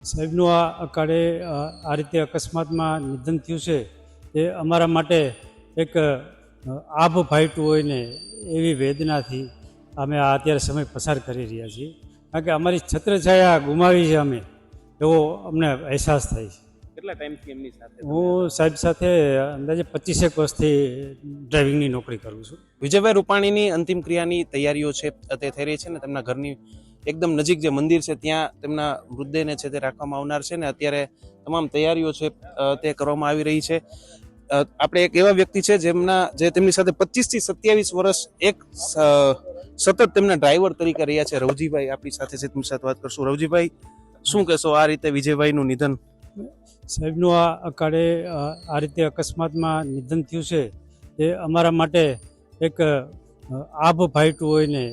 સાહેબનું આ અકાળે આ રીતે અકસ્માતમાં નિધન થયું છે એ અમારા માટે એક આભ ફાટ્યું હોય ને એવી વેદનાથી અમે આ અત્યારે સમય પસાર કરી રહ્યા છીએ. કારણ કે અમારી છત્રછાયા ગુમાવી છે અમે, એવો અમને અહેસાસ થાય છે. કેટલા ટાઈમથી એમની સાથે? હું સાહેબ સાથે અંદાજે 25 વર્ષથી ડ્રાઇવિંગની નોકરી કરું છું. વિજયભાઈ રૂપાણીની અંતિમ ક્રિયાની તૈયારીઓ છે તે થઈ રહી છે ને તેમના ઘરની એકદમ નજીક જે મંદિર છે ત્યાં તેમના મૃતદેહને છે તે રાખવામાં આવનાર છે ને અત્યારે તમામ તૈયારીઓ છે તે કરવામાં આવી રહી છે. આપણે એક એવા વ્યક્તિ છે જે તેમની સાથે 25 થી 27 વર્ષ એક સતત તેમના ડ્રાઈવર તરીકે રહ્યા છે. રવજીભાઈ આપણી સાથે છે, તેમની સાથે વાત કરશું. રવજીભાઈ, શું કહેશો આ રીતે વિજયભાઈનું નિધન? સાહેબનું આ અકાળે આ રીતે અકસ્માતમાં નિધન થયું છે એ અમારા માટે એક આભ ફાટ્યું હોય ને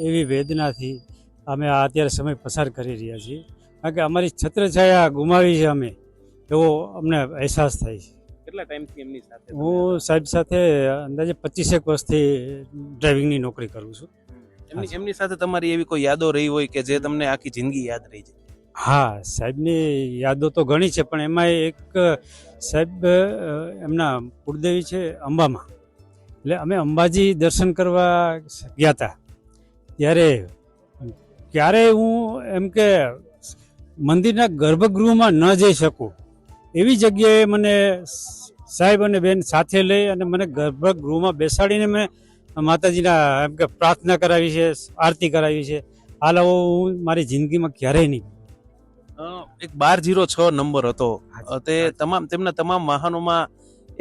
એવી વેદનાથી અમે આ અત્યારે સમય પસાર કરી રહ્યા છીએ. કારણ કે અમારી છત્રછાયા ગુમાવી છે અમે, એવો અમને અહેસાસ થાય છે. કેટલા ટાઈમથી એમની સાથે? હું સાહેબ સાથે અંદાજે 25 વર્ષથી ડ્રાઇવિંગની નોકરી કરું છું. એમની સાથે તમારી એવી કોઈ યાદો રહી હોય કે જે તમને આખી જિંદગી યાદ રહી જાય? હા, સાહેબની યાદો તો ઘણી છે, પણ એમાં એક સાહેબ એમના કુળદેવી છે અંબામાં, એટલે અમે અંબાજી દર્શન કરવા ગયા હતા. ત્યારે ક્યારેય હું એમ કે મંદિરના ગર્ભગૃહમાં ન જઈ શકું એવી જગ્યાએ મને સાહેબ અને બેન સાથે લઈ અને મને ગર્ભગૃહમાં બેસાડીને મેં માતાજીના એમ કે પ્રાર્થના કરાવી છે, આરતી કરાવી છે. હાલ હું મારી જિંદગીમાં ક્યારેય નહીં. એક 1206 નંબર હતો, તે તેમના તમામ વાહનોમાં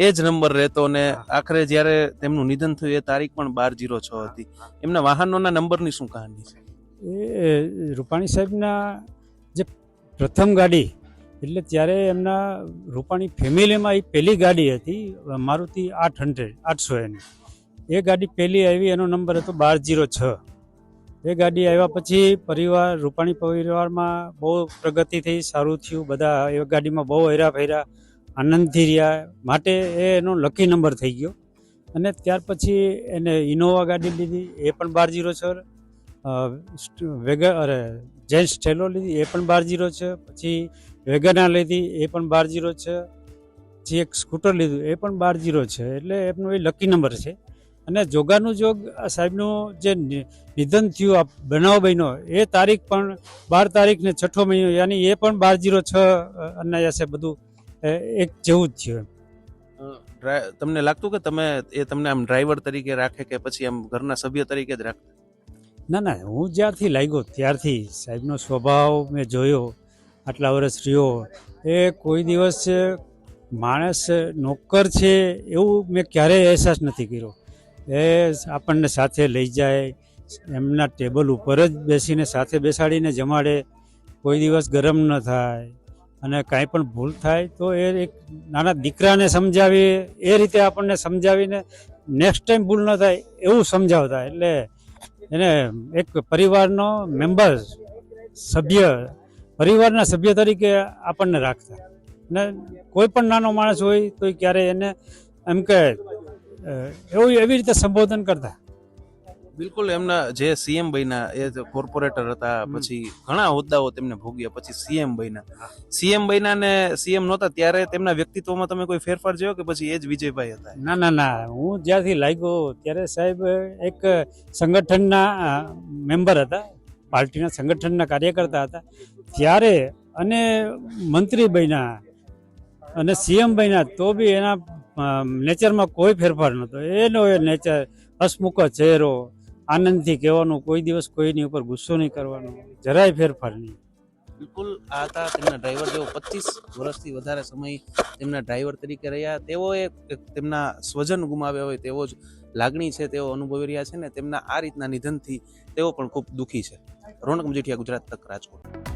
એ જ નંબર રહેતો ને આખરે જ્યારે તેમનું નિધન થયું એ તારીખ પણ 1206 હતી. એમના વાહનોના નંબરની શું કહાની છે? એ રૂપાણી સાહેબના જે પ્રથમ ગાડી, એટલે ત્યારે એમના રૂપાણી ફેમિલીમાં એ પહેલી ગાડી હતી મારુતિ 800 એની. એ ગાડી પહેલી આવી, એનો નંબર હતો 1206. એ ગાડી આવ્યા પછી રૂપાણી પરિવારમાં બહુ પ્રગતિ થઈ, સારું થયું. બધા એ ગાડીમાં બહુ હેરા ફેરા આનંદથી રહ્યા, માટે એનો લકી નંબર થઈ ગયો. અને ત્યાર પછી એને ઇનોવા ગાડી લીધી, એ પણ 1206. જેન્ટ્સ સ્ટેલો લીધી, એ પણ 1206. પછી વેગના લીધી, એ પણ 1206. પછી એક સ્કૂટર લીધું, એ પણ 1206. એટલે એમનો એ લકી નંબર છે. અને જોગાનું જોગ સાહેબનું જે નિધન થયું, આ બનાવ બન્યો, એ તારીખ પણ 12 તારીખ ને 6 મહિનો, યાની એ પણ 1206 અનાયાસે બધું એક જેવું જ થયું. તમને લાગતું કે તમને આમ ડ્રાઈવર તરીકે રાખે કે પછી આમ ઘરના સભ્ય તરીકે જ રાખે? ના, હું જ્યારથી લાગ્યો ત્યારથી સાહેબનો સ્વભાવ મેં જોયો, આટલા વર્ષ રહ્યો. એ કોઈ દિવસ માણસ નોકર છે એવું મેં ક્યારેય અહેસાસ નથી કર્યો. એ આપણને સાથે લઈ જાય, એમના ટેબલ ઉપર જ બેસીને સાથે બેસાડીને જમાડે, કોઈ દિવસ ગરમ ન થાય. અને કાંઈ પણ ભૂલ થાય તો એ એક નાના દીકરાને સમજાવી એ રીતે આપણને સમજાવીને નેક્સ્ટ ટાઈમ ભૂલ ન થાય એવું સમજાવતા. એટલે એને એક પરિવારનો મેમ્બર, પરિવારના સભ્ય તરીકે આપણને રાખતા. ને કોઈ પણ નાનો માણસ હોય તો ક્યારેય એને એમ કે એવી રીતે સંબોધન કરતા. બિલકુલ. એમના જે સીએમ બન્યા એ કોર્પોરેટર હતા, પછી ઘણા હોદ્દાઓ તેમને ભોગ્યા, પછી સીએમ બન્યા ને સીએમ નહોતા ત્યારે તેમના વ્યક્તિત્વમાં તમે કોઈ ફેરફાર જોયો કે પછી એ જ વિજયભાઈ હતા? ના, હું જ્યારથી લાગ્યો ત્યારે સાહેબ એક સંગઠનના મેમ્બર હતા, પાર્ટીના સંગઠનના કાર્યકર્તા હતા ત્યારે. અને મંત્રી બન્યા અને સીએમ બન્યા તો બી એના નેચરમાં કોઈ ફેરફાર નહોતો. એનો એ નેચર હસમુખ ચહેરો, આનંદથી કહેવાનું, કોઈ દિવસ કોઈની ઉપર ગુસ્સો નહીં કરવાનો, જરાય ફેરફાર નહીં. બિલકુલ. આ હતા તેમના ડ્રાઈવર, જેઓ 25 વર્ષથી વધારે સમય તેમના ડ્રાઈવર તરીકે રહ્યા. તેઓએ તેમના સ્વજન ગુમાવ્યા હોય તેવો જ લાગણી છે તેઓ અનુભવી રહ્યા છે ને તેમના આ રીતના નિધનથી તેઓ પણ ખૂબ દુઃખી છે. રોનક મજીઠિયા, ગુજરાત તક, રાજકોટ.